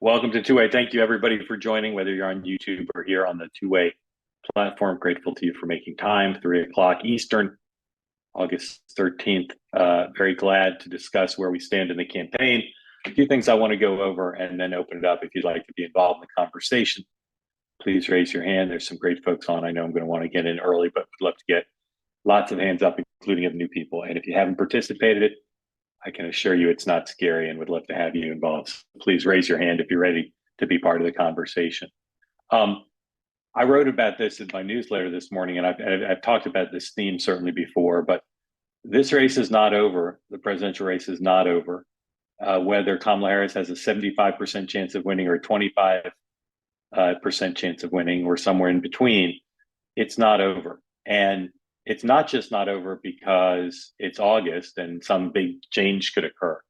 Welcome to Two-Way. Thank you, everybody, for joining, whether you're on YouTube or here on the Two-Way platform. Grateful to you for making time. 3 o'clock Eastern, August 13th. Very glad to discuss where we stand in the campaign. A few things I want to go over and then open it up. If you'd like to be involved in the conversation, please raise your hand. There's some great folks on. I know I'm going to want to get in early, but would love to get lots of hands up, including of new people. And if you haven't participated, I can assure you it's not scary and would love to have you involved. So please raise your hand if you're ready to be part of the conversation. I wrote about this in my newsletter this morning, and I've talked about this theme certainly before, but this race is not over. The presidential race is not over. Whether Kamala Harris has a 75% chance of winning or a 25% chance of winning or somewhere in between, it's not over. And it's not just not over because it's August and some big change could occur.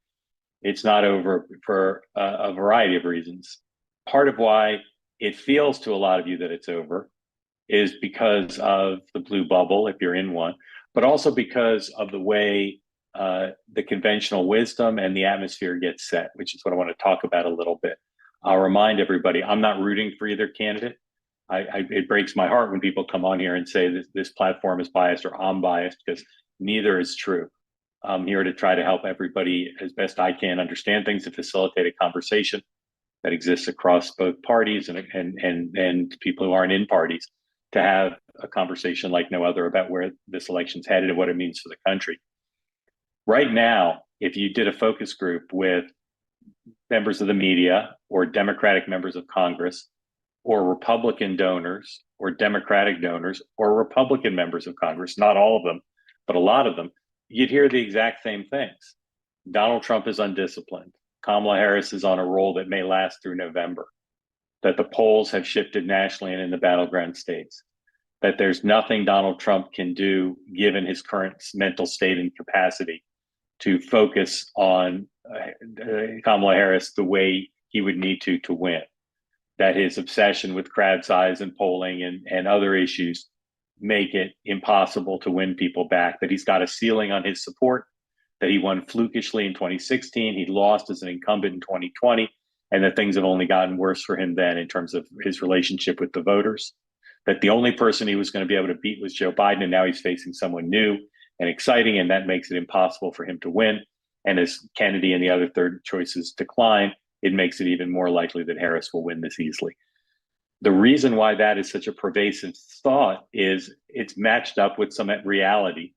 It's not over for a variety of reasons. Part of why it feels to a lot of you that it's over is because of the blue bubble, if you're in one, but also because of the way the conventional wisdom and the atmosphere gets set, which is what I want to talk about a little bit. I'll remind everybody, I'm not rooting for either candidate. It breaks my heart when people come on here and say this platform is biased or I'm biased, because neither is true. I'm here to try to help everybody as best I can understand things, to facilitate a conversation that exists across both parties and people who aren't in parties, to have a conversation like no other about where this election's headed and what it means for the country. Right now, if you did a focus group with members of the media or Democratic members of Congress, or Republican donors or Democratic donors or Republican members of Congress, not all of them, but a lot of them, you'd hear the exact same things. Donald Trump is undisciplined. Kamala Harris is on a roll that may last through November. That the polls have shifted nationally and in the battleground states. That there's nothing Donald Trump can do, given his current mental state and capacity, to focus on Kamala Harris the way he would need to win. That his obsession with crowd size and polling and other issues make it impossible to win people back, that he's got a ceiling on his support, that he won flukishly in 2016, he lost as an incumbent in 2020, and that things have only gotten worse for him then in terms of his relationship with the voters, that the only person he was going to be able to beat was Joe Biden, and now he's facing someone new and exciting, and that makes it impossible for him to win. And as Kennedy and the other third choices decline, it makes it even more likely that Harris will win this easily. The reason why that is such a pervasive thought is it's matched up with some reality.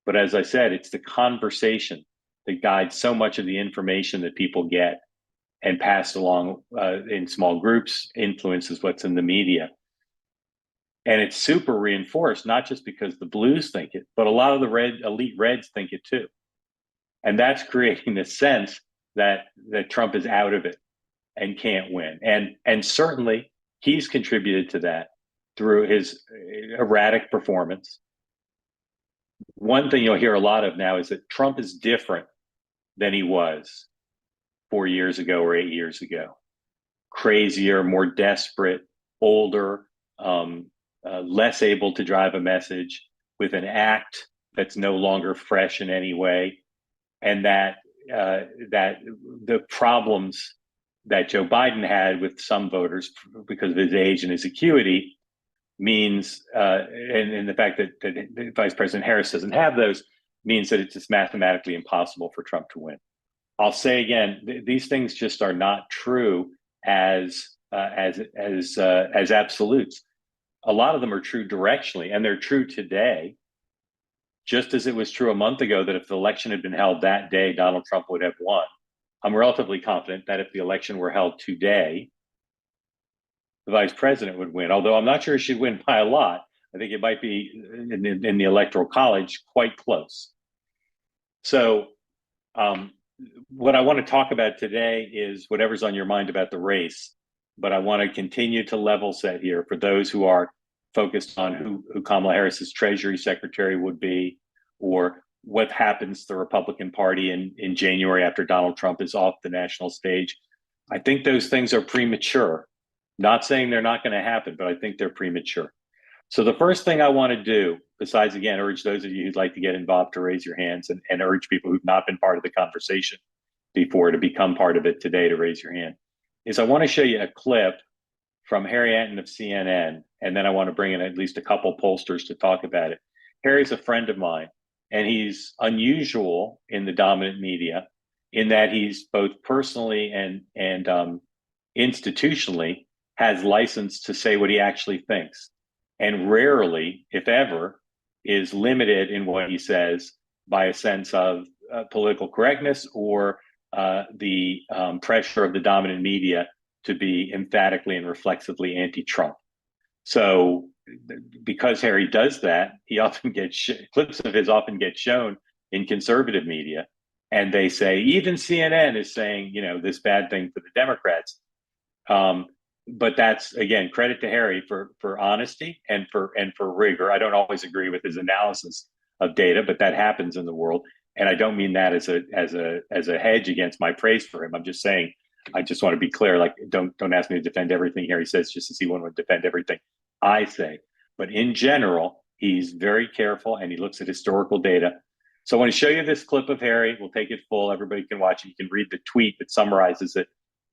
But as I said, it's the conversation that guides so much of the information that people get and passed along in small groups, influences what's in the media. And it's super reinforced, not just because the blues think it, but a lot of the elite reds think it too. And that's creating this sense that Trump is out of it and can't win. And certainly he's contributed to that through his erratic performance. One thing you'll hear a lot of now is that Trump is different than he was 4 years ago or 8 years ago. Crazier, more desperate, older, less able to drive a message, with an act that's no longer fresh in any way. And that the problems that Joe Biden had with some voters because of his age and his acuity means, and the fact that Vice President Harris doesn't have those, means that it's just mathematically impossible for Trump to win. I'll say again, these things just are not true as absolutes. A lot of them are true directionally, and they're true today. Just as it was true a month ago that if the election had been held that day, Donald Trump would have won. I'm relatively confident that if the election were held today, the vice president would win, although I'm not sure she'd win by a lot. I think it might be in the Electoral College quite close. So what I want to talk about today is whatever's on your mind about the race, but I want to continue to level set here for those who are focused on who Kamala Harris's Treasury Secretary would be, or what happens to the Republican Party in January after Donald Trump is off the national stage. I think those things are premature. Not saying they're not going to happen, but I think they're premature. So the first thing I want to do, besides, again, urge those of you who'd like to get involved to raise your hands, and urge people who've not been part of the conversation before to become part of it today to raise your hand, is I want to show you a clip from Harry Enten of CNN, and then I want to bring in at least a couple pollsters to talk about it. Harry's a friend of mine, and he's unusual in the dominant media in that he's both personally and institutionally has license to say what he actually thinks, and rarely, if ever, is limited in what he says by a sense of political correctness or the pressure of the dominant media to be emphatically and reflexively anti-Trump. So because Harry does that, he often gets clips of his often get shown in conservative media, and they say even CNN is saying, you know, this bad thing for the Democrats. But that's, again, credit to Harry for honesty and for rigor. I don't always agree with his analysis of data, but that happens in the world. And I don't mean that as a hedge against my praise for him. I'm just saying, I just want to be clear. Like, don't ask me to defend everything Harry says just as he wouldn't defend everything I say. But in general, he's very careful and he looks at historical data. So I want to show you this clip of Harry. We'll take it full. Everybody can watch it. You can read the tweet that summarizes it.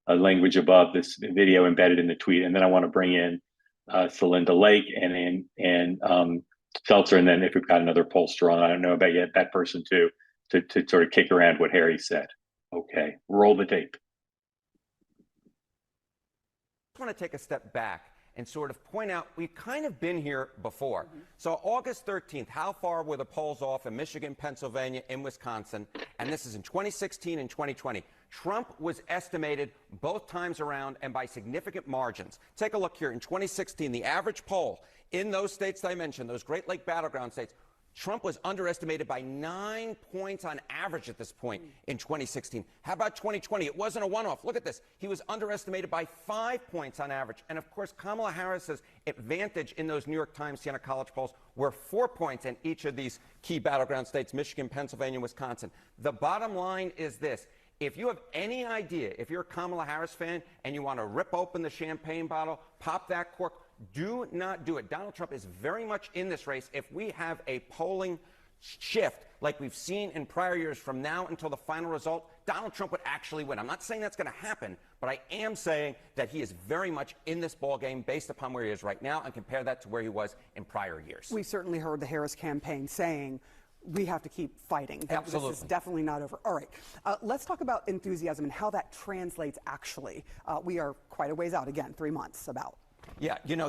Language above this video embedded in the tweet, and then I want to bring in Celinda Lake and Seltzer, and then if we've got another pollster on, I don't know about yet that person too, to sort of kick around what Harry said. Okay, roll the tape. I want to take a step back and sort of point out we've kind of been here before. So August 13th, how far were the polls off in Michigan, Pennsylvania, in Wisconsin? And this is in 2016 and 2020. Trump was estimated both times around and by significant margins. Take a look here. In 2016, the average poll in those states that I mentioned, those Great Lake battleground states, Trump was underestimated by 9 points on average at this point in 2016. How about 2020? It wasn't a one-off. Look at this. He was underestimated by 5 points on average. And, of course, Kamala Harris's advantage in those New York Times Siena College polls were 4 points in each of these key battleground states, Michigan, Pennsylvania, Wisconsin. The bottom line is this. If you have any idea, if you're a Kamala Harris fan and you want to rip open the champagne bottle, pop that cork, do not do it. Donald Trump is very much in this race. If we have a polling shift like we've seen in prior years from now until the final result, Donald Trump would actually win. I'm not saying that's going to happen, but I am saying that he is very much in this ballgame based upon where he is right now and compare that to where he was in prior years. We certainly heard the Harris campaign saying we have to keep fighting. Absolutely. This is definitely not over. All right. Let's talk about enthusiasm and how that translates actually. We are quite a ways out, again, 3 months about. Yeah, you know,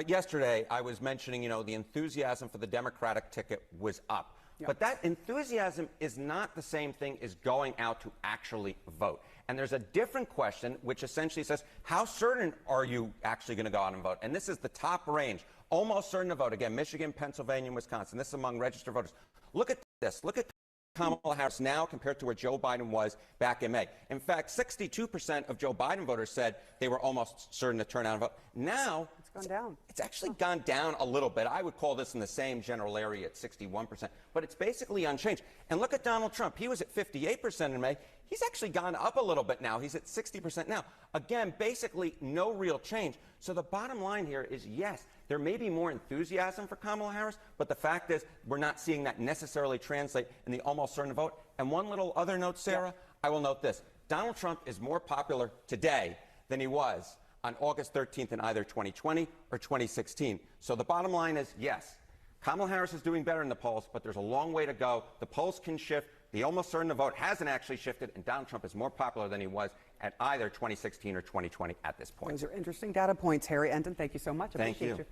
yesterday I was mentioning, you know, the enthusiasm for the Democratic ticket was up. Yep. But that enthusiasm is not the same thing as going out to actually vote. And there's a different question, which essentially says, how certain are you actually going to go out and vote? And this is the top range. Almost certain to vote. Again, Michigan, Pennsylvania, and Wisconsin. This is among registered voters. Look at this. Look at Kamala Harris now compared to where Joe Biden was back in May. In fact, 62% of Joe Biden voters said they were almost certain to turn out and vote. Now, it's gone down. It's actually gone down a little bit. I would call this in the same general area at 61%, but it's basically unchanged. And look at Donald Trump. He was at 58% in May. He's actually gone up a little bit now. He's at 60% now. Again, basically no real change. So the bottom line here is, yes, there may be more enthusiasm for Kamala Harris, but the fact is we're not seeing that necessarily translate in the almost certain vote. And one little other note, Sarah, I will note this. Donald Trump is more popular today than he was on August 13th in either 2020 or 2016. So the bottom line is, yes, Kamala Harris is doing better in the polls, but there's a long way to go. The polls can shift. The almost certain to vote hasn't actually shifted, and Donald Trump is more popular than he was at either 2016 or 2020 at this point. Those are interesting data points, Harry Enten. Thank you so much. Thank you.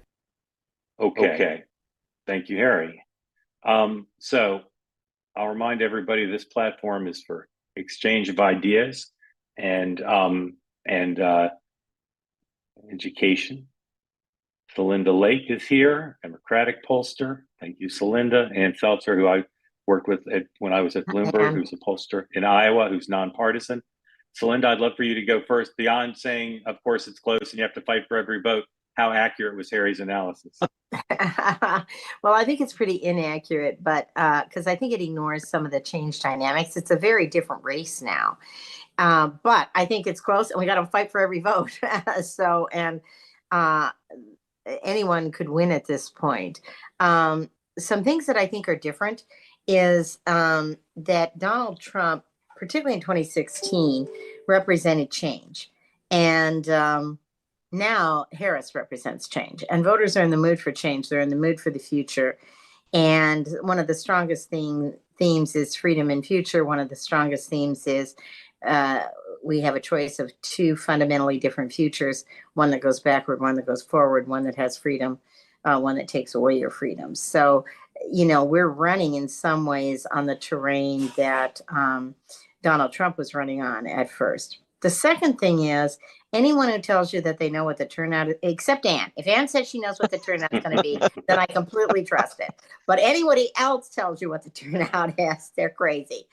Okay. Thank you, Harry. So I'll remind everybody this platform is for exchange of ideas and education. Celinda Lake is here, Democratic pollster. Thank you, Celinda. And Seltzer, who I worked with when I was at Bloomberg, who's a pollster in Iowa, who's nonpartisan. Celinda, I'd love for you to go first. Beyond saying, of course, it's close and you have to fight for every vote, how accurate was Harry's analysis? Well, I think it's pretty inaccurate, but because I think it ignores some of the change dynamics. It's a very different race now. But I think it's close, and we got to fight for every vote. Anyone could win at this point. Some things that I think are different is that Donald Trump, particularly in 2016, represented change. And now Harris represents change, and voters are in the mood for change. They're in the mood for the future. And one of the strongest themes is freedom and future. One of the strongest themes is we have a choice of two fundamentally different futures, one that goes backward, one that goes forward, one that has freedom, one that takes away your freedom. So, we're running in some ways on the terrain that Donald Trump was running on at first. The second thing is anyone who tells you that they know what the turnout is, except Ann. If Ann says she knows what the turnout is going to be, then I completely trust it. But anybody else tells you what the turnout is, they're crazy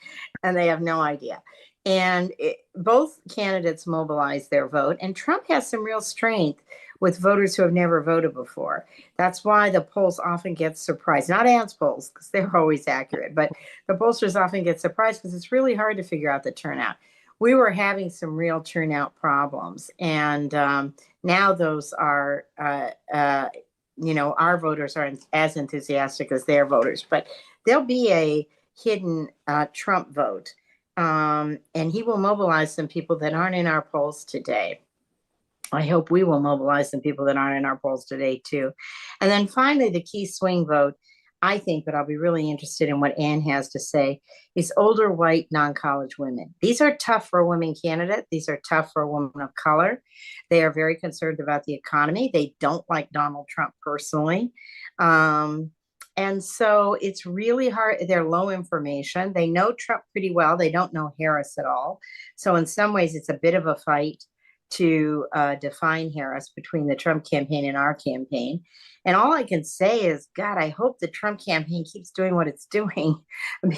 and they have no idea. And both candidates mobilized their vote, and Trump has some real strength with voters who have never voted before. That's why the polls often get surprised. Not Ann's polls, because they're always accurate, but the pollsters often get surprised because it's really hard to figure out the turnout. We were having some real turnout problems, and now those are, our voters are as enthusiastic as their voters. But there'll be a hidden Trump vote, and he will mobilize some people that aren't in our polls today. I hope we will mobilize some people that aren't in our polls today, too. And then finally, the key swing vote, I think, but I'll be really interested in what Ann has to say, is older white non-college women. These are tough for a women candidate. These are tough for a woman of color. They are very concerned about the economy. They don't like Donald Trump personally. And so it's really hard. They're low information. They know Trump pretty well. They don't know Harris at all. So in some ways, it's a bit of a fight to define Harris between the Trump campaign and our campaign. And all I can say is, God, I hope the Trump campaign keeps doing what it's doing,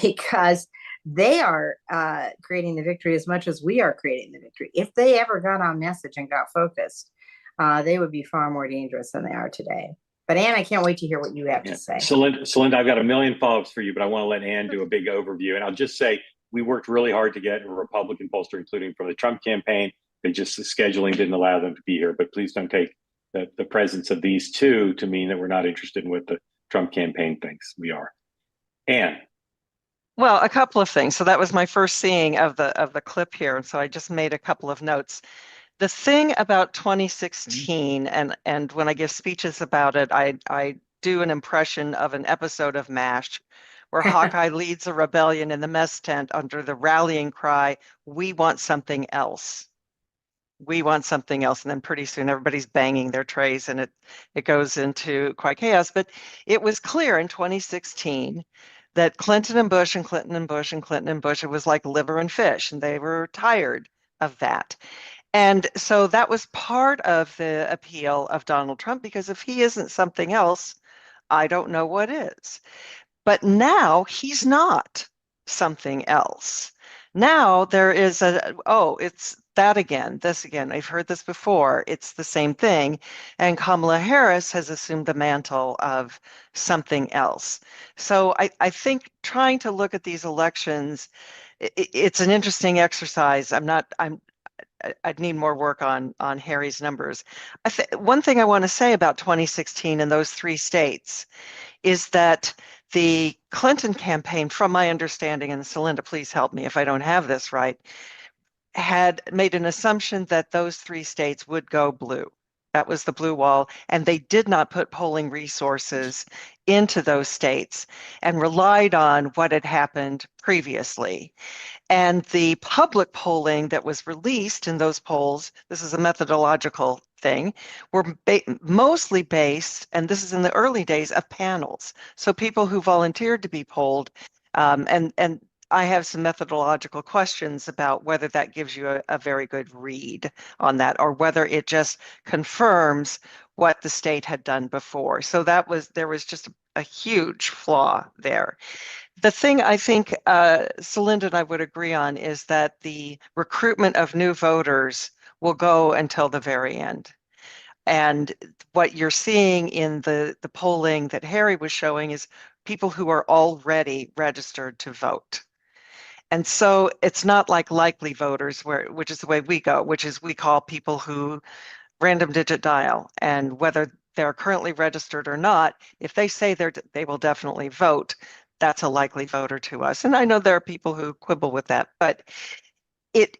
because they are creating the victory as much as we are creating the victory. If they ever got on message and got focused, they would be far more dangerous than they are today. But Ann, I can't wait to hear what you have to say. So Linda, I've got a million follow-ups for you, but I want to let Ann do a big overview. And I'll just say, we worked really hard to get a Republican pollster, including for the Trump campaign. They just, the scheduling didn't allow them to be here. But please don't take the presence of these two to mean that we're not interested in what the Trump campaign thinks. We are. Ann. Well, a couple of things. So that was my first seeing of the clip here, and so I just made a couple of notes. The thing about 2016, and when I give speeches about it, I do an impression of an episode of MASH, where Hawkeye leads a rebellion in the mess tent under the rallying cry, "We want something else. We want something else." And then pretty soon everybody's banging their trays, and it goes into quite chaos. But it was clear in 2016 that Clinton and Bush and Clinton and Bush and Clinton and Bush, it was like liver and fish, and they were tired of that. And so that was part of the appeal of Donald Trump, because if he isn't something else, I don't know what is. But now he's not something else. Now there is it's that again, this again. I've heard this before. It's the same thing. And Kamala Harris has assumed the mantle of something else. So I think trying to look at these elections, it's an interesting exercise. I'd need more work on Harry's numbers. One thing I want to say about 2016 in those three states is that the Clinton campaign, from my understanding, and Celinda, please help me if I don't have this right, had made an assumption that those three states would go blue. That was the blue wall, and they did not put polling resources into those states and relied on what had happened previously. And the public polling that was released in those polls, this is a methodological thing, were mostly based, and this is in the early days, of panels. So people who volunteered to be polled, and I have some methodological questions about whether that gives you a very good read on that, or whether it just confirms what the state had done before. So there was just a huge flaw there. The thing I think Celinda and I would agree on is that the recruitment of new voters will go until the very end. And what you're seeing in the polling that Harry was showing is people who are already registered to vote. And so it's not like likely voters, which is the way we go, which is we call people who random digit dial, and whether they're currently registered or not, if they say they will definitely vote, that's a likely voter to us. And I know there are people who quibble with that, but it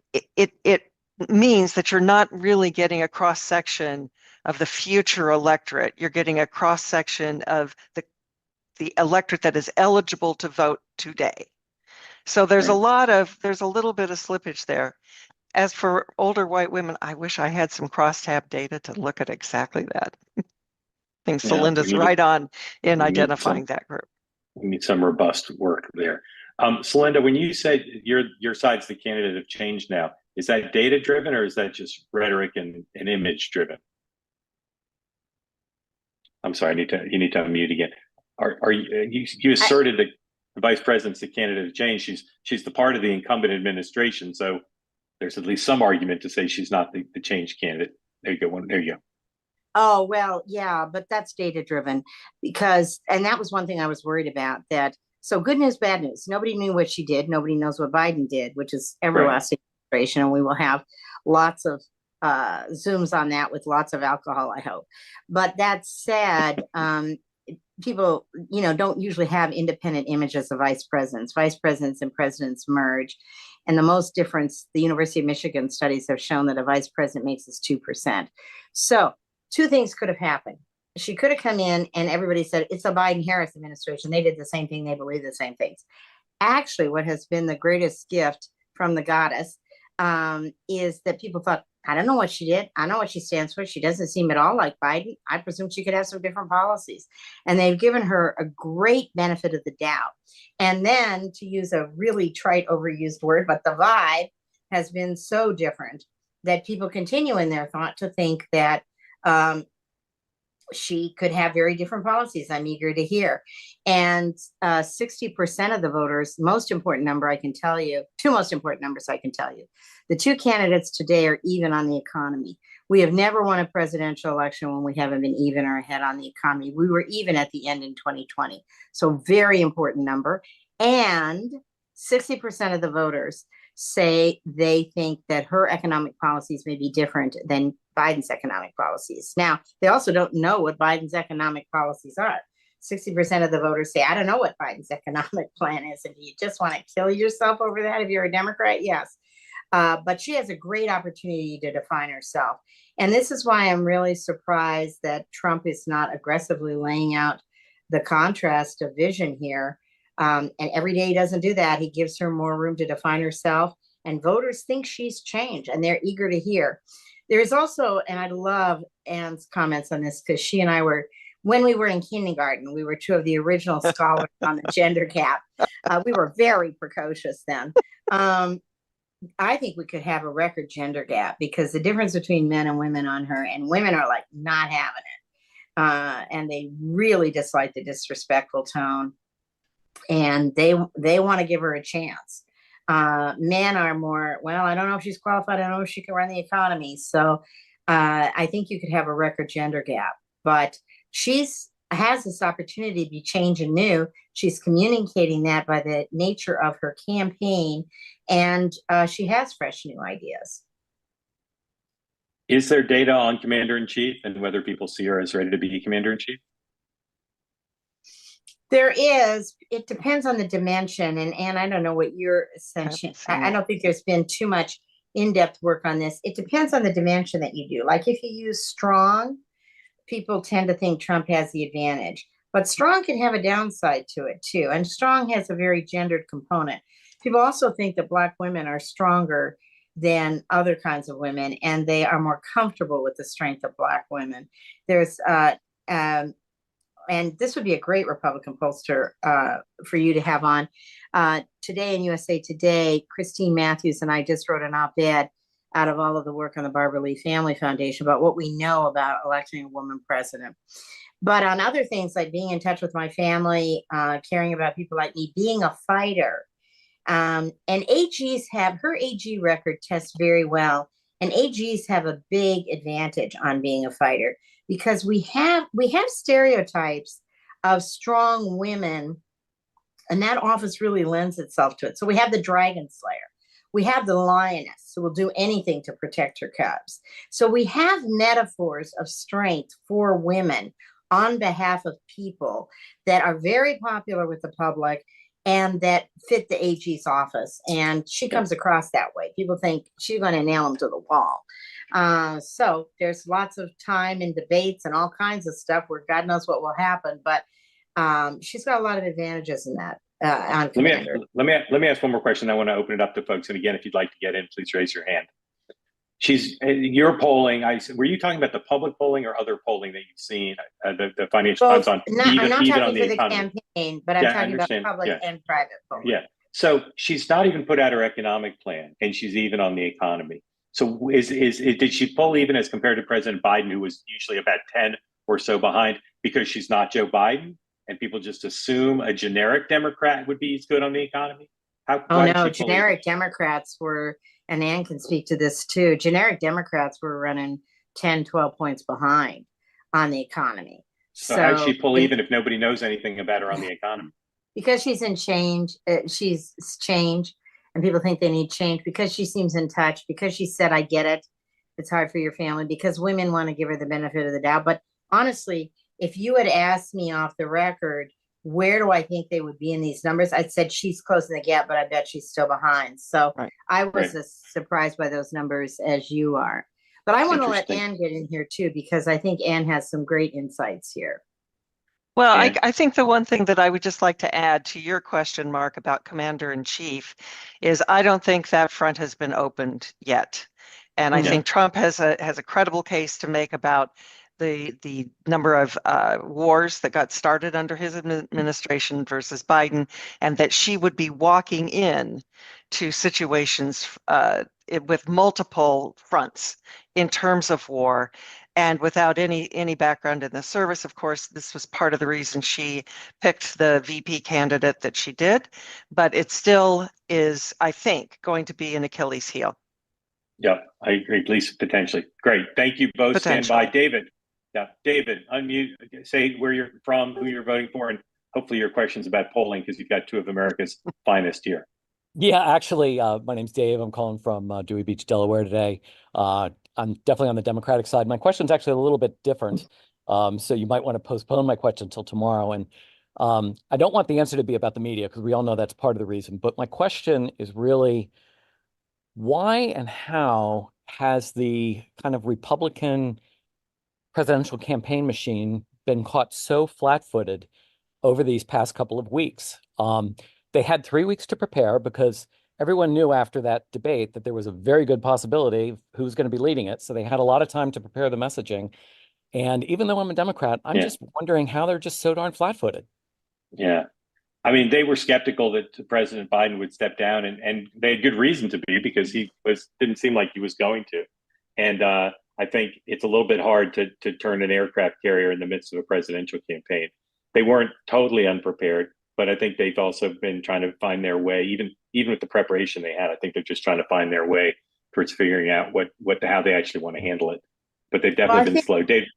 means that you're not really getting a cross section of the future electorate. You're getting a cross section of the electorate that is eligible to vote today. So there's a little bit of slippage there. As for older white women, I wish I had some crosstab data to look at exactly that. I think Celinda's right on in identifying that group. We need some robust work there. Celinda, when you say your side's the candidate have changed now, is that data driven or is that just rhetoric and image driven? I'm sorry, you need to unmute again. Are you asserted that the vice president's the candidate of change? She's the part of the incumbent administration, so there's at least some argument to say she's not the change candidate. There you go. There you go. Oh, well, yeah, but that's data driven and that was one thing I was worried about, that so good news, bad news. Nobody knew what she did. Nobody knows what Biden did, which is everlasting frustration. And we will have lots of Zooms on that with lots of alcohol, I hope. But that said, people, don't usually have independent images of vice presidents. Vice presidents and presidents merge. And the most difference, the University of Michigan studies have shown that a vice president makes us 2%. So two things could have happened. She could have come in and everybody said, it's a Biden-Harris administration. They did the same thing. They believe the same things. Actually, what has been the greatest gift from the goddess is that people thought, I don't know what she did. I know what she stands for. She doesn't seem at all like Biden. I presume she could have some different policies. And they've given her a great benefit of the doubt. And then, to use a really trite, overused word, but the vibe has been so different that people continue in their thought to think that she could have very different policies. I'm eager to hear. And 60% of the voters, most important number I can tell you, two most important numbers I can tell you. The two candidates today are even on the economy. We have never won a presidential election when we haven't been even or ahead on the economy. We were even at the end in 2020. So very important number. And 60% of the voters say they think that her economic policies may be different than Biden's economic policies. Now, they also don't know what Biden's economic policies are. 60% of the voters say, I don't know what Biden's economic plan is. And do you just want to kill yourself over that if you're a Democrat? Yes. But she has a great opportunity to define herself. And this is why I'm really surprised that Trump is not aggressively laying out the contrast of vision here. And every day he doesn't do that, he gives her more room to define herself. And voters think she's changed and they're eager to hear. There is also, and I love Anne's comments on this because she and I were, when we were in kindergarten, we were two of the original scholars on the gender gap. We were very precocious then. I think we could have a record gender gap because the difference between men and women on her, and women are like not having it. And they really dislike the disrespectful tone. And they want to give her a chance. Men are more, well, I don't know if she's qualified. I don't know if she can run the economy. So I think you could have a record gender gap. But has this opportunity to be changing new. She's communicating that by the nature of her campaign. And she has fresh new ideas. Is there data on commander-in-chief and whether people see her as ready to be commander-in-chief? There is. It depends on the dimension. And I don't know what your ascension. I don't think there's been too much in-depth work on this. It depends on the dimension that you do. Like if you use strong, people tend to think Trump has the advantage. But strong can have a downside to it too. And strong has a very gendered component. People also think that Black women are stronger than other kinds of women, and they are more comfortable with the strength of Black women. There's and this would be a great Republican pollster for you to have on. Today in USA Today, Christine Matthews and I just wrote an op-ed out of all of the work on the Barbara Lee Family Foundation about what we know about electing a woman president. But on other things like being in touch with my family, caring about people like me, being a fighter, and AGs her AG record tests very well. And AGs have a big advantage on being a fighter because we have stereotypes of strong women, and that office really lends itself to it. So we have the dragon slayer. We have the lioness who will do anything to protect her cubs. So we have metaphors of strength for women on behalf of people that are very popular with the public and that fit the AG's office. And she comes across that way. People think she's going to nail him to the wall. So there's lots of time and debates and all kinds of stuff where God knows what will happen. But she's got a lot of advantages in that. On Commander. Let me ask one more question. I want to open it up to folks. And again, if you'd like to get in, please raise your hand. Your polling. Were you talking about the public polling or other polling that you've seen? The Financial Times on I'm not even talking on the for the economy. campaign, but I'm talking about public and private polling. Yeah. So she's not even put out her economic plan, and she's even on the economy. So did she poll even as compared to President Biden, who was usually about 10 or so behind, because she's not Joe Biden, and people just assume a generic Democrat would be as good on the economy? Generic Democrats were, and Ann can speak to this too, generic Democrats were running 10, 12 points behind on the economy. So how'd she pull even if nobody knows anything about her on the economy? Because she's in change, she's change, and people think they need change, because she seems in touch, because she said, I get it, it's hard for your family, because women want to give her the benefit of the doubt. But honestly, if you had asked me off the record, where do I think they would be in these numbers? I said she's closing the gap, but I bet she's still behind. So I was as surprised by those numbers as you are. But I want to let Ann get in here too, because I think Ann has some great insights here. Well, I think the one thing that I would just like to add to your question, Mark, about Commander-in-Chief is I don't think that front has been opened yet. And I think Trump has a credible case to make about the number of wars that got started under his administration versus Biden, and that she would be walking in to situations with multiple fronts in terms of war, and without any background in the service. Of course, this was part of the reason she picked the VP candidate that she did, but it still is, I think, going to be an Achilles heel. Yeah, I agree, at least potentially. Great. Thank you both. Stand by. David. Yeah, David, unmute, say where you're from, who you're voting for, and hopefully your questions about polling, because you've got two of America's finest here. Yeah, actually, my name's Dave. I'm calling from Dewey Beach, Delaware today. I'm definitely on the Democratic side. My question's actually a little bit different, so you might want to postpone my question until tomorrow. And I don't want the answer to be about the media, because we all know that's part of the reason. But my question is really, why and how has the kind of Republican presidential campaign machine been caught so flat-footed over these past couple of weeks? They had 3 weeks to prepare, because everyone knew after that debate that there was a very good possibility of who's going to be leading it. So they had a lot of time to prepare the messaging. And even though I'm a Democrat, I'm just wondering how they're just so darn flat-footed. Yeah. I mean, they were skeptical that President Biden would step down, and they had good reason to be, because he didn't seem like he was going to. And I think it's a little bit hard to turn an aircraft carrier in the midst of a presidential campaign. They weren't totally unprepared, but I think they've also been trying to find their way, even with the preparation they had. I think they're just trying to find their way towards figuring out how they actually want to handle it. But they've definitely been slow. David,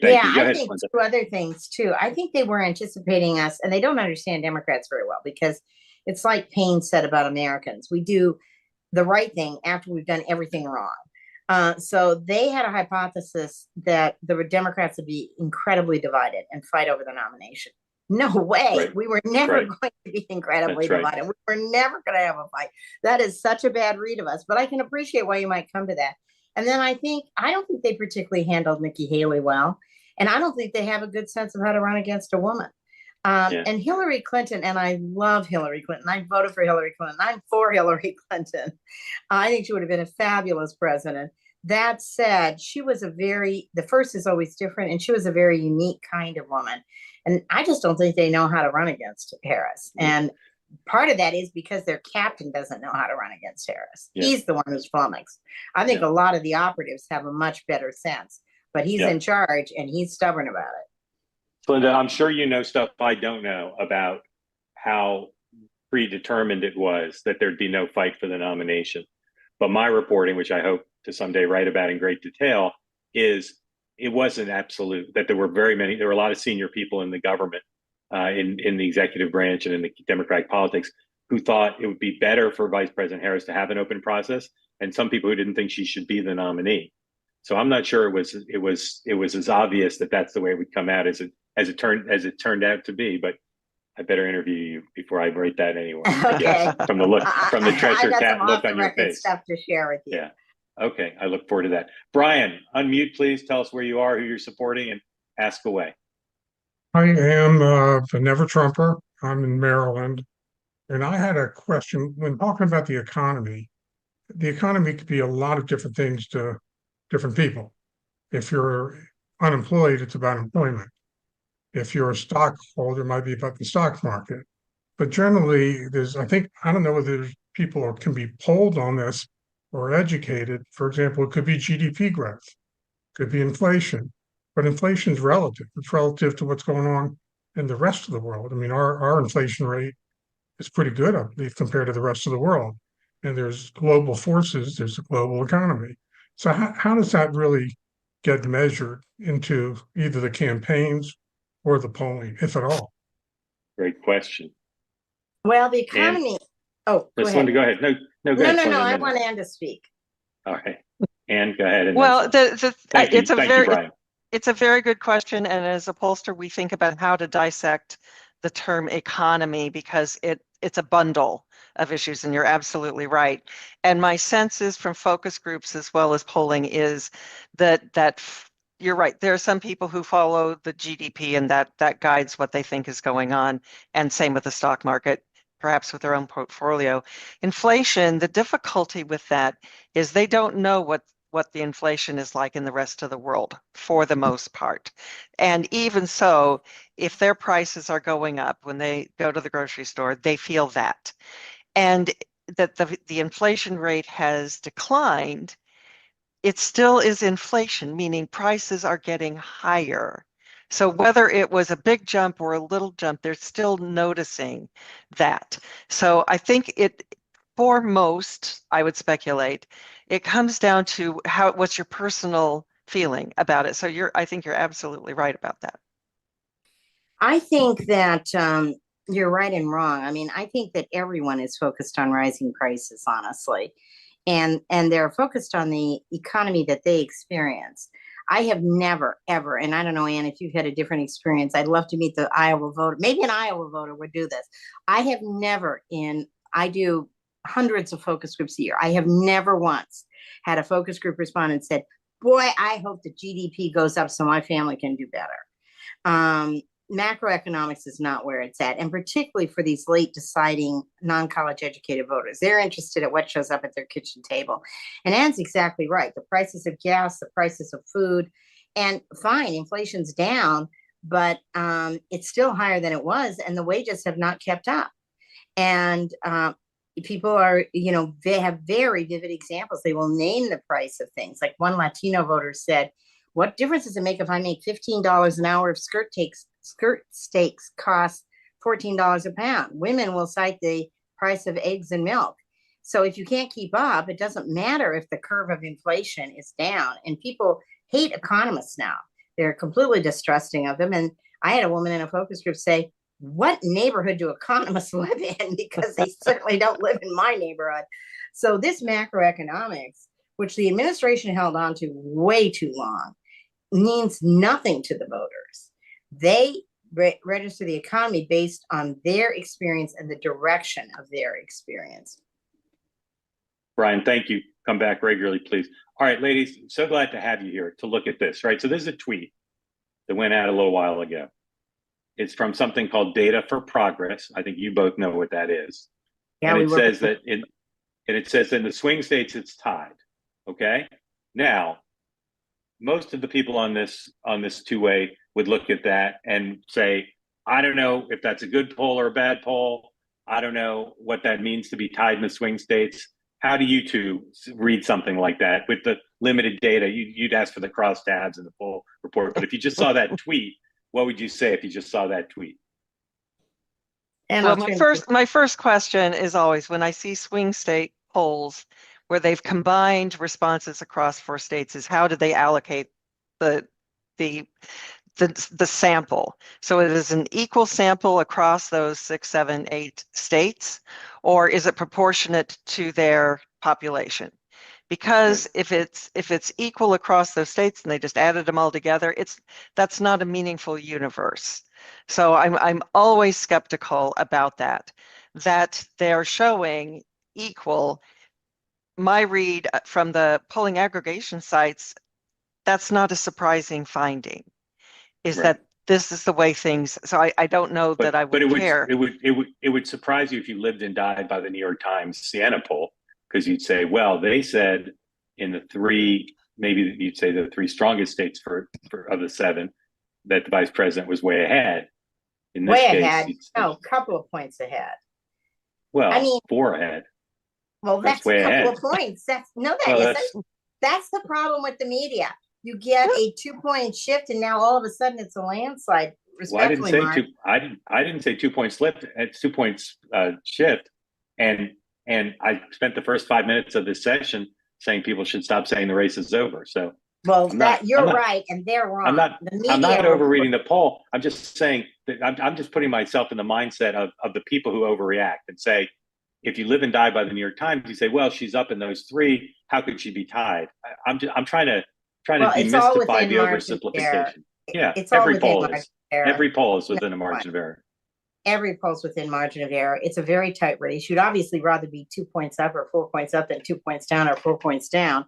thank you. Go ahead, I think two other things too. I think they were anticipating us, and they don't understand Democrats very well, because it's like Payne said about Americans. We do the right thing after we've done everything wrong. So they had a hypothesis that the Democrats would be incredibly divided and fight over the nomination. No way. Right. We were never going to be incredibly divided. We were never going to have a fight. That is such a bad read of us, but I can appreciate why you might come to that. And then I don't think they particularly handled Nikki Haley well. And I don't think they have a good sense of how to run against a woman. And Hillary Clinton, and I love Hillary Clinton. I voted for Hillary Clinton. I'm for Hillary Clinton. I think she would have been a fabulous president. That said, she was the first is always different, and she was a very unique kind of woman. And I just don't think they know how to run against Harris. And part of that is because their captain doesn't know how to run against Harris. He's the one who's flummoxed. I think a lot of the operatives have a much better sense, but he's in charge, and he's stubborn about it. Linda, I'm sure you know stuff I don't know about how predetermined it was that there'd be no fight for the nomination. But my reporting, which I hope to someday write about in great detail, is it wasn't absolute, that there were a lot of senior people in the government, in the executive branch and in the Democratic politics, who thought it would be better for Vice President Harris to have an open process, and some people who didn't think she should be the nominee. So I'm not sure it was as obvious that that's the way it would come out as it turned out to be. But I better interview you before I write that anywhere. I Okay. guess from the look, from the I treasure got cat some look off the on your record face. stuff to share with you. Yeah. Okay. I look forward to that. Brian, unmute, please. Tell us where you are, who you're supporting, and ask away. I am a Never Trumper. I'm in Maryland. And I had a question when talking about the economy. The economy could be a lot of different things to different people. If you're unemployed, it's about employment. If you're a stockholder, it might be about the stock market. But generally, I don't know whether there's people who can be polled on this or educated. For example, it could be GDP growth, could be inflation, but inflation is relative. It's relative to what's going on in the rest of the world. I mean, our inflation rate is pretty good, I believe, compared to the rest of the world. And there's global forces, there's a global economy. So how does that really get measured into either the campaigns or the polling, if at all? Great question. Well, the And economy. Oh, go Linda, ahead. go ahead. No, go No, ahead. no, no. I Linda. want Ann to speak. All right. Ann, go ahead. And Well, then thank you. it's a Thank you, very Brian. it's a very good question, and as a pollster, we think about how to dissect the term economy because it's a bundle of issues, and you're absolutely right. And my sense is from focus groups as well as polling is that you're right. There are some people who follow the GDP, and that guides what they think is going on, and same with the stock market, perhaps with their own portfolio. Inflation, the difficulty with that is they don't know what the inflation is like in the rest of the world for the most part. And even so, if their prices are going up when they go to the grocery store, they feel that. And that the inflation rate has declined, it still is inflation, meaning prices are getting higher. So whether it was a big jump or a little jump, they're still noticing that. So I think for most, I would speculate, it comes down to what's your personal feeling about it. So I think you're absolutely right about that. I think that you're right and wrong. I mean, I think that everyone is focused on rising prices, honestly, and they're focused on the economy that they experience. I have never, ever, and I don't know, Ann, if you've had a different experience, I'd love to meet the Iowa voter. Maybe an Iowa voter would do this. I have never I do hundreds of focus groups a year. I have never once had a focus group respond and said, boy, I hope the GDP goes up so my family can do better. Macroeconomics is not where it's at, and particularly for these late deciding non-college educated voters. They're interested at what shows up at their kitchen table. And Ann's exactly right. The prices of gas, the prices of food, and fine, inflation's down, but it's still higher than it was, and the wages have not kept up. And people are, they have very vivid examples. They will name the price of things. Like one Latino voter said, what difference does it make if I make $15 an hour if skirt steaks cost $14 a pound? Women will cite the price of eggs and milk. So if you can't keep up, it doesn't matter if the curve of inflation is down. And people hate economists now. They're completely distrusting of them. And I had a woman in a focus group say, what neighborhood do economists live in? Because they certainly don't live in my neighborhood. So this macroeconomics, which the administration held on to way too long, means nothing to the voters. They register the economy based on their experience and the direction of their experience. Brian, thank you. Come back regularly, please. All right, ladies, so glad to have you here to look at this, right? So this is a tweet that went out a little while ago. It's from something called Data for Progress. I think you both know what that is. Yeah, and it says that in the swing states, it's tied. Okay. Now, most of the people on this two-way would look at that and say, I don't know if that's a good poll or a bad poll. I don't know what that means to be tied in the swing states. How do you two read something like that with the limited data? You'd ask for the crosstabs and the full report. But if you just saw that tweet, what would you say if you just saw that tweet? And well, my first question is always when I see swing state polls where they've combined responses across 4 states is how do they allocate the sample? So it is an equal sample across those 6, 7, 8 states, or is it proportionate to their population? Because if it's equal across those states and they just added them all together, that's not a meaningful universe. So I'm always skeptical about that they're showing equal. My read from the polling aggregation sites, that's not a surprising finding, is Right. that this is the way things, so I don't know that I would care. It would surprise you if you lived and died by the New York Times Siena poll, because you'd say, well, they said in the three, maybe you'd say the three strongest states for of the seven, that the vice president was way ahead. In this Way case, ahead. No, a couple of points ahead. well, I mean, 4 ahead. well, that's a way couple ahead. of points. That Well, isn't. That's the problem with the media. You get a 2-point shift, and now all of a sudden it's a landslide. Well, I didn't Respectfully, say Mark. I didn't say 2 point slip. It's 2 points shift, and I spent the first 5 minutes of this session saying people should stop saying the race is over. So, Well, you're right, and they're wrong. I'm not overreading the poll. I'm just saying that I'm just putting myself in the mindset of the people who overreact and say, if you live and die by the New York Times, you say, well, she's up in those three. How could she be tied? I'm trying to demystify the oversimplification. Yeah, it's all every within poll margin is. of error. Every poll is within a margin of error. Every poll's within margin of error. It's a very tight race. You'd obviously rather be 2 points up or 4 points up than 2 points down or 4 points down.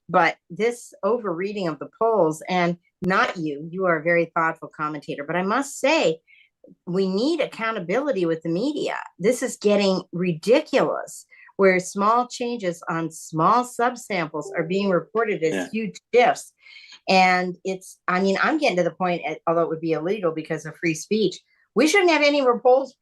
But this overreading of the polls, and not you are a very thoughtful commentator, but I must say, we need accountability with the media. This is getting ridiculous, where small changes on small subsamples are being reported as huge shifts. And I'm getting to the point, although it would be illegal because of free speech, we shouldn't have any polls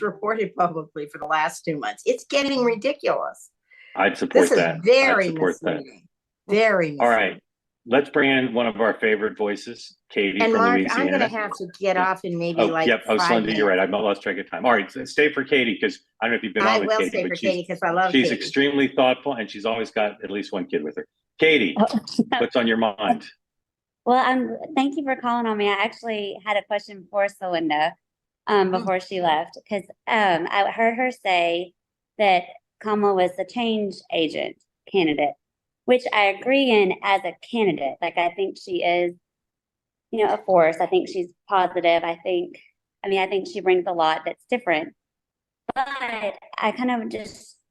reported publicly for the last 2 months. It's getting ridiculous. I'd support that. This is very misleading. Very misleading. All right. Let's bring in one of our favorite voices, Katie and from Mark, Louisiana. I'm going to have to get off in maybe 5 Slenda, minutes. you're right. I've lost track of time. All right, so stay for Katie, because I don't know if you've been on with Katie. I will stay for Katie because I love Katie. She's extremely thoughtful, and she's always got at least one kid with her. Katie, what's on your mind? Well, thank you for calling on me. I actually had a question for Celinda before she left, because I heard her say that Kamala was the change agent candidate, which I agree in as a candidate. Like, I think she is, a force. I think she's positive. I think she brings a lot that's different. But I kind of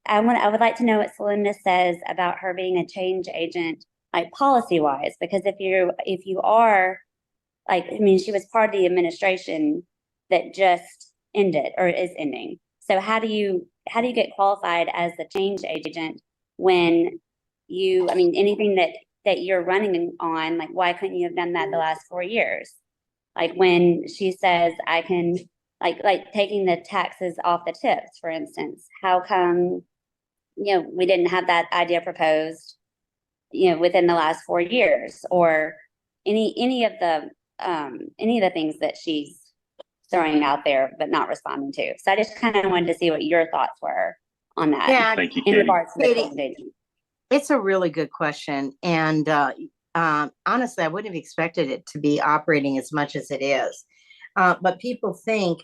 I would like to know what Celinda says about her being a change agent, like policy wise, because if you are, she was part of the administration that just ended or is ending. So how do you get qualified as the change agent when anything that you're running on, like, why couldn't you have done that the last 4 years? Like, when she says I can, like taking the taxes off the tips, for instance, how come, we didn't have that idea proposed, within the last 4 years, or any of the things that she's throwing out there but not responding to. So I just kind of wanted to see what your thoughts were on that. Yeah, thank you, in Katie. regards to the presentation. It's a really good question. And honestly, I wouldn't have expected it to be operating as much as it is. But people think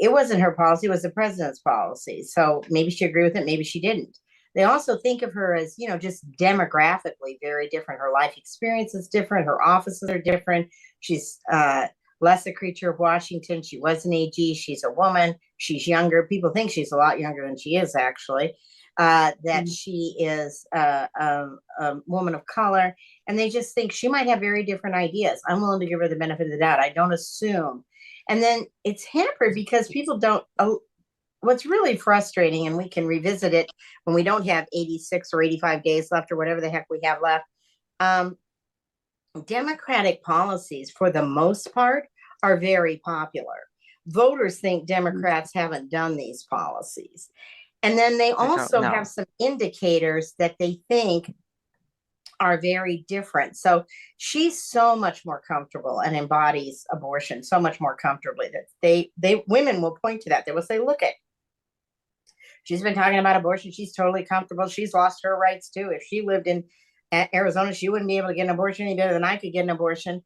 it wasn't her policy, it was the president's policy. So maybe she agreed with it, maybe she didn't. They also think of her as, just demographically very different. Her life experience is different. Her offices are different. She's less a creature of Washington. She was an AG. She's a woman. She's younger. People think she's a lot younger than she is, actually. That she is a woman of color, and they just think she might have very different ideas. I'm willing to give her the benefit of the doubt. I don't assume. And then it's hampered because people don't. What's really frustrating, and we can revisit it when we don't have 86 or 85 days left or whatever the heck we have left. Democratic policies, for the most part, are very popular. Voters think Democrats haven't done these policies. And then they also have some indicators that they think are very different. So she's so much more comfortable and embodies abortion so much more comfortably that women will point to that. They will say, look at, she's been talking about abortion. She's totally comfortable. She's lost her rights too. If she lived in Arizona, she wouldn't be able to get an abortion any better than I could get an abortion.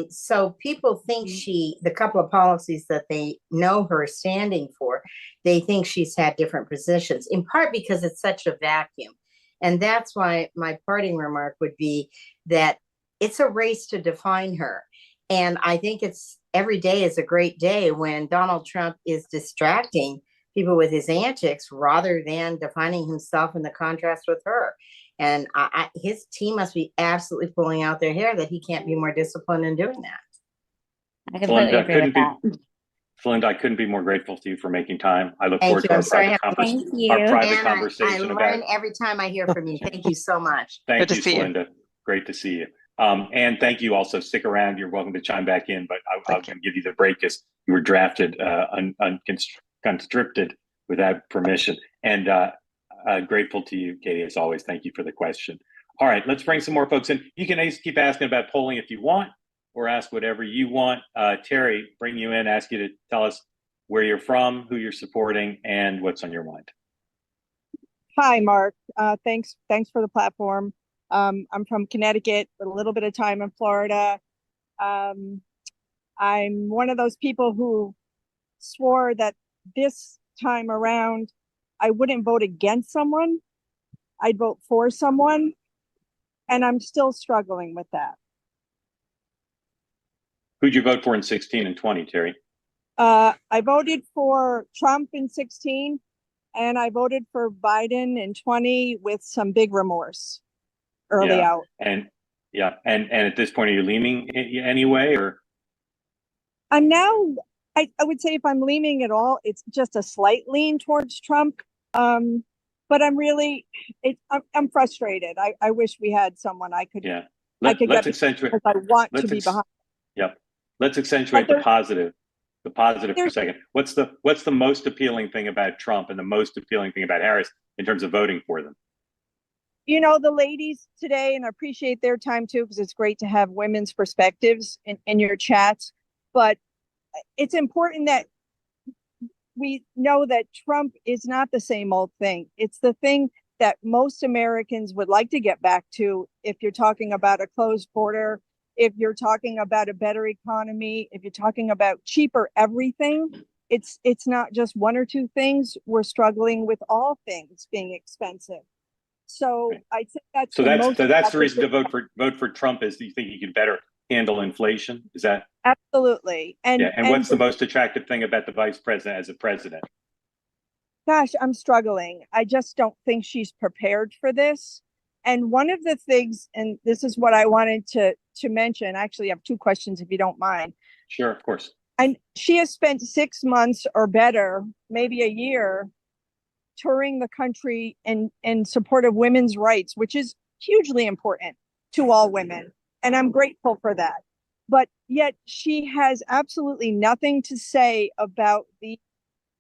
So people think the couple of policies that they know her standing for, they think she's had different positions, in part because it's such a vacuum. And that's why my parting remark would be that it's a race to define her. And I think it's every day is a great day when Donald Trump is distracting people with his antics rather than defining himself in the contrast with her. And his team must be absolutely pulling out their hair that he can't be more disciplined in doing that. I completely agree with that. Flinda, I couldn't be more grateful to you for making time. I look Thank forward you. to I'm our sorry, private, Thank you. our private And conversation I about. learn every time I hear from you. Thank you so much. Thank Good to you, see you. Celinda. Great to see you. And thank you also. Stick around. You're welcome to chime back in, but I'll give you the break as you were drafted unconscripted without permission. And grateful to you, Katie, as always. Thank you for the question. All right, let's bring some more folks in. You can keep asking about polling if you want, or ask whatever you want. Terry, bring you in, ask you to tell us where you're from, who you're supporting, and what's on your mind. Hi, Mark. Thanks for the platform. I'm from Connecticut with a little bit of time in Florida. I'm one of those people who swore that this time around I wouldn't vote against someone. I'd vote for someone. And I'm still struggling with that. Who'd you vote for in 16 and 20, Terry? I voted for Trump in 16, and I voted for Biden in 20 with some big remorse early out. And at this point, are you leaning anyway, or? I'm now, I would say if I'm leaning at all, it's just a slight lean towards Trump. But I'm really, I'm frustrated. I wish we had someone I could. Yeah. Let's accentuate. I want to be behind. Yep. Let's accentuate the positive. The positive for a second. What's the most appealing thing about Trump and the most appealing thing about Harris in terms of voting for them? You know, the ladies today, and I appreciate their time too, because it's great to have women's perspectives in your chats. But it's important that we know that Trump is not the same old thing. It's the thing that most Americans would like to get back to if you're talking about a closed border, if you're talking about a better economy, if you're talking about cheaper everything. It's not just one or two things. We're struggling with all things being expensive. So I think that's the reason to vote for Trump is you think he can better handle inflation. Is that absolutely? And what's the most attractive thing about the vice president as a president? Gosh, I'm struggling. I just don't think she's prepared for this. And one of the things, and this is what I wanted to mention. Actually, I have two questions, if you don't mind. Sure, of course. And she has spent 6 months or better, maybe a year, touring the country in support of women's rights, which is hugely important to all women. And I'm grateful for that. But yet she has absolutely nothing to say about the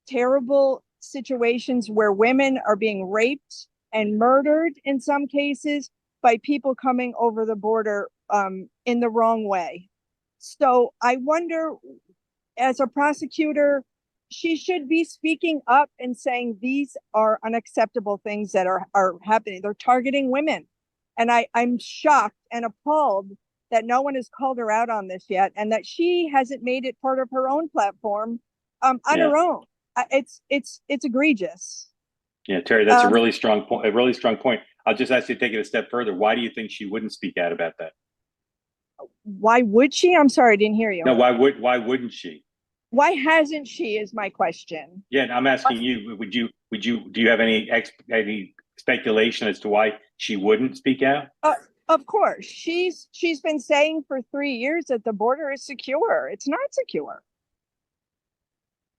terrible situations where women are being raped and murdered in some cases by people coming over the border in the wrong way. So I wonder, as a prosecutor, she should be speaking up and saying these are unacceptable things that are happening. They're targeting women. And I'm shocked and appalled that no one has called her out on this yet, and that she hasn't made it part of her own platform on her own. It's egregious. Yeah, Terry, that's a really strong point. A really strong point. I'll just ask you to take it a step further. Why do you think she wouldn't speak out about that? Why would she? I'm sorry, I didn't hear you. No, why wouldn't she? Why hasn't she is my question. Yeah, I'm asking you, do you have any speculation as to why she wouldn't speak out? Of course. She's been saying for 3 years that the border is secure. It's not secure.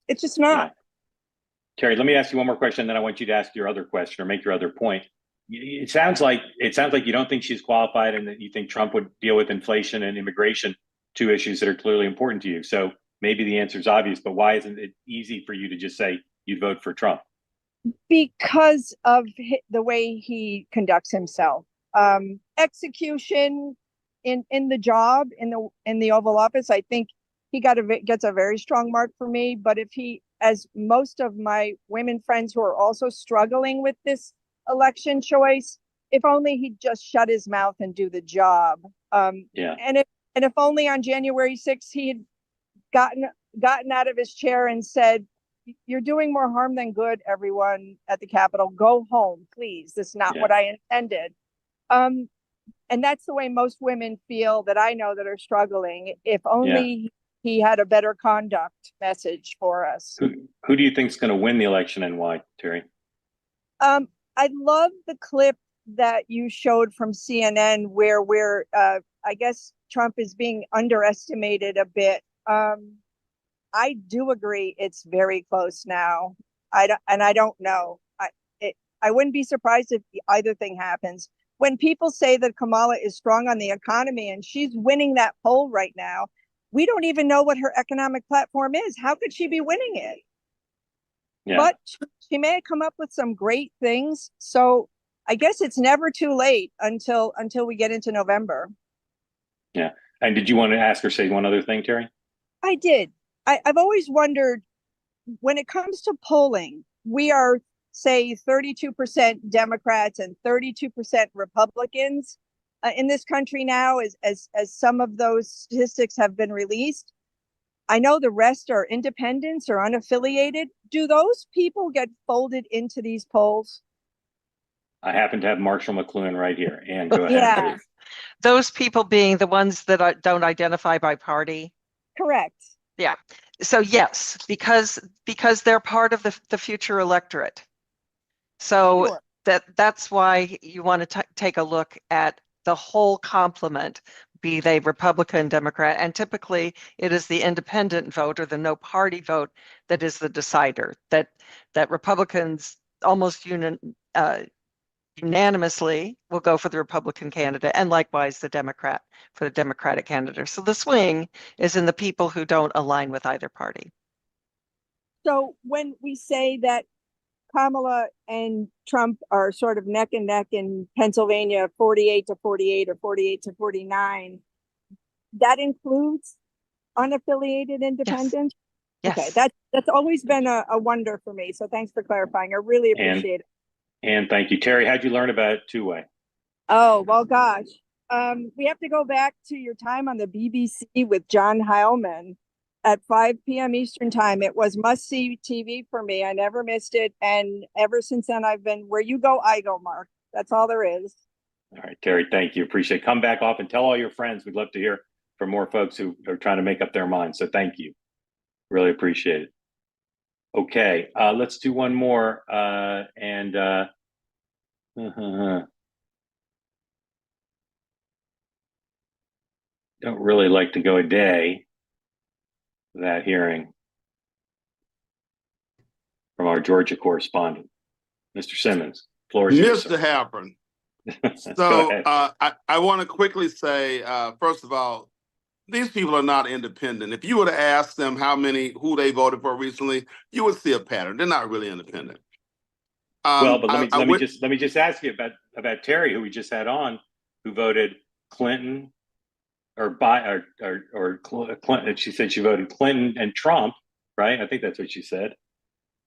It's just not. Yeah. Terry, let me ask you one more question, then I want you to ask your other question or make your other point. It sounds like you don't think she's qualified, and that you think Trump would deal with inflation and immigration, two issues that are clearly important to you. So maybe the answer is obvious, but why isn't it easy for you to just say you'd vote for Trump? Because of the way he conducts himself. Execution in the job in the Oval Office, I think he gets a very strong mark for me. But if he, as most of my women friends who are also struggling with this election choice, if only he'd just shut his mouth and do the job. And if only on January 6th he had gotten out of his chair and said, "You're doing more harm than good, everyone at the Capitol. Go home, please. This is not what I intended." And that's the way most women feel that I know that are struggling. If Yeah. only he had a better conduct message for us. Who do you think is going to win the election and why, Terry? I love the clip that you showed from CNN where I guess Trump is being underestimated a bit. I do agree it's very close now. I don't know. I wouldn't be surprised if either thing happens. When people say that Kamala is strong on the economy and she's winning that poll right now, we don't even know what her economic platform is. How could she be winning it? Yeah. But she may have come up with some great things. So I guess it's never too late until we get into November. Yeah. And did you want to ask or say one other thing, Terry? I did. I've always wondered, when it comes to polling, we are, say, 32% Democrats and 32% Republicans in this country now, as some of those statistics have been released. I know the rest are independents or unaffiliated. Do those people get folded into these polls? I happen to have Marshall McLuhan right here. And go ahead, Yeah. please. Those people being the ones that don't identify by party. Correct. Yeah. So yes, because they're part of the future electorate. So Sure. that's why you want to take a look at the whole complement, be they Republican, Democrat, and typically it is the independent vote or the no party vote that is the decider. That Republicans almost unanimously will go for the Republican candidate, and likewise the Democrat for the Democratic candidate. So the swing is in the people who don't align with either party. So when we say that Kamala and Trump are sort of neck and neck in Pennsylvania, 48-48 or 48-49, that includes unaffiliated independents? Yes. Okay, that's always been a wonder for me. So thanks for clarifying. I really appreciate it. And thank you. Terry, how'd you learn about two-way? Oh, well, gosh. We have to go back to your time on the BBC with John Heilman at 5 p.m. Eastern time. It was must-see TV for me. I never missed it. And ever since then, I've been where you go, I go, Mark. That's all there is. All right, Terry, thank you. Appreciate it. Come back off and tell all your friends. We'd love to hear from more folks who are trying to make up their minds. So thank you. Really appreciate it. Okay, let's do one more. Don't really like to go a day without hearing from our Georgia correspondent, Mr. Simmons. Floor is yours, Mr. sir. Halperin. Go So ahead. I want to quickly say, first of all, these people are not independent. If you were to ask them who they voted for recently, you would see a pattern. They're not really independent. Well, but let me just ask you about Terry, who we just had on, who voted Clinton or Clinton. She said she voted Clinton and Trump, right? I think that's what she said.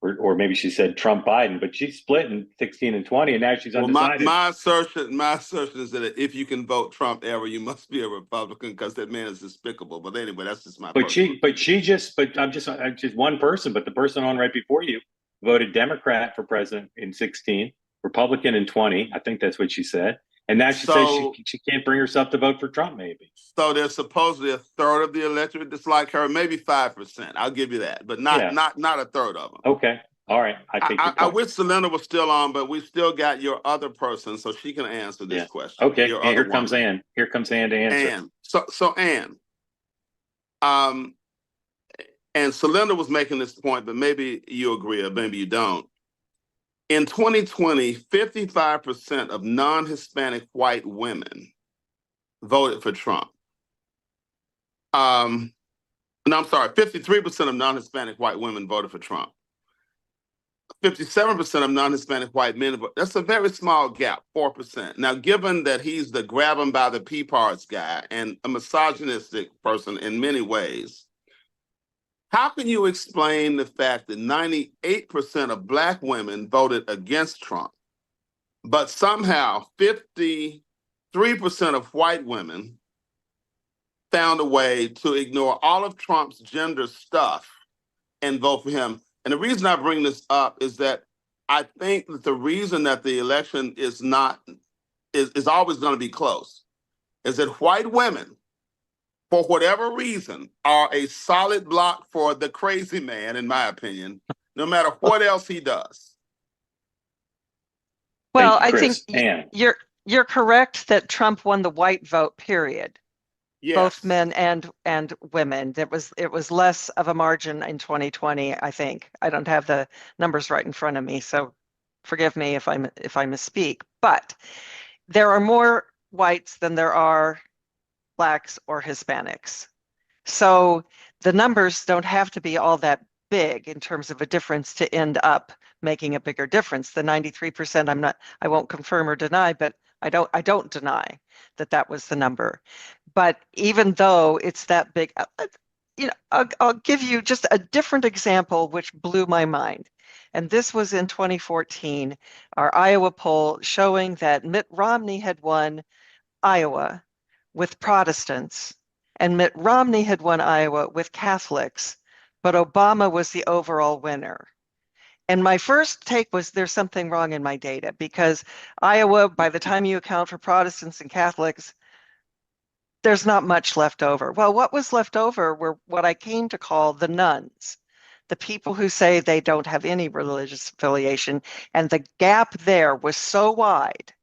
Or maybe she said Trump Biden, but she's split in 16 and 20, and now she's undecided. My assertion is that if you can vote Trump ever, you must be a Republican because that man is despicable. But anyway, that's just my. I'm just one person, but the person on right before you voted Democrat for president in 16, Republican in 20. I think that's what she said, and now she says she can't bring herself to vote for Trump. Maybe. So there's supposedly a third of the electorate dislike her, maybe 5%. I'll give you that, but not a third of them. Okay, all right. I wish Selena was still on, but we still got your other person, so she can answer this question. Okay, here comes Ann. Here comes Ann to answer. Ann. So Ann, and Selena was making this point, but maybe you agree or maybe you don't. In 2020, 55% of non-Hispanic white women voted for Trump. No, I'm sorry, 53% of non-Hispanic white women voted for Trump. 57% of non-Hispanic white men, that's a very small gap, 4%. Now, given that he's the grab him by the pea parts guy and a misogynistic person in many ways, how can you explain the fact that 98% of Black women voted against Trump, but somehow 53% of white women found a way to ignore all of Trump's gender stuff and vote for him? And the reason I bring this up is that I think that the reason that the election is always going to be close is that white women, for whatever reason, are a solid block for the crazy man, in my opinion, no matter what else he does. Well, Thank you, I think Chris. Ann. you're correct that Trump won the white vote, period. Both Yes. men and women. It was less of a margin in 2020, I think. I don't have the numbers right in front of me, so forgive me if I misspeak. But there are more whites than there are blacks or Hispanics. So the numbers don't have to be all that big in terms of a difference to end up making a bigger difference. The 93%, I won't confirm or deny, but I don't deny that that was the number. But even though it's that big, I'll give you just a different example which blew my mind. And this was in 2014, our Iowa poll showing that Mitt Romney had won Iowa with Protestants, and Mitt Romney had won Iowa with Catholics, but Obama was the overall winner. And my first take was there's something wrong in my data because Iowa, by the time you account for Protestants and Catholics, there's not much left over. Well, what was left over were what I came to call the nuns, the people who say they don't have any religious affiliation. And the gap there was so wide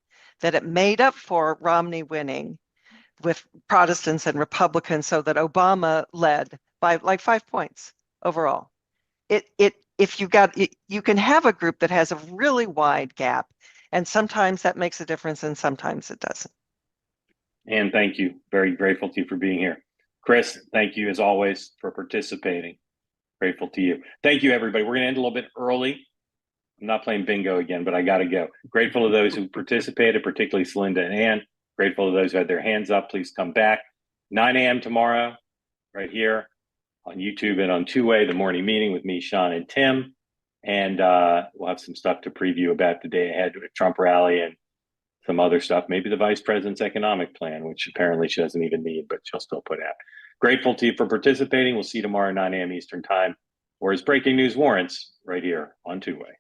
that it made up for Romney winning with Protestants and Republicans so that Obama led by like 5 points overall. If you can have a group that has a really wide gap, and sometimes that makes a difference and sometimes it doesn't. And thank you. Very grateful to you for being here. Chris, thank you as always for participating. Grateful to you. Thank you, everybody. We're going to end a little bit early. I'm not playing bingo again, but I got to go. Grateful to those who participated, particularly Celinda and Ann. Grateful to those who had their hands up. Please come back. 9 a.m. tomorrow, right here on YouTube and on Two-Way, the morning meeting with me, Sean, and Tim. And we'll have some stuff to preview about the day ahead with Trump rally and some other stuff, maybe the vice president's economic plan, which apparently she doesn't even need, but she'll still put out. Grateful to you for participating. We'll see you tomorrow, 9 a.m. Eastern time, or as breaking news warrants, right here on Two-Way.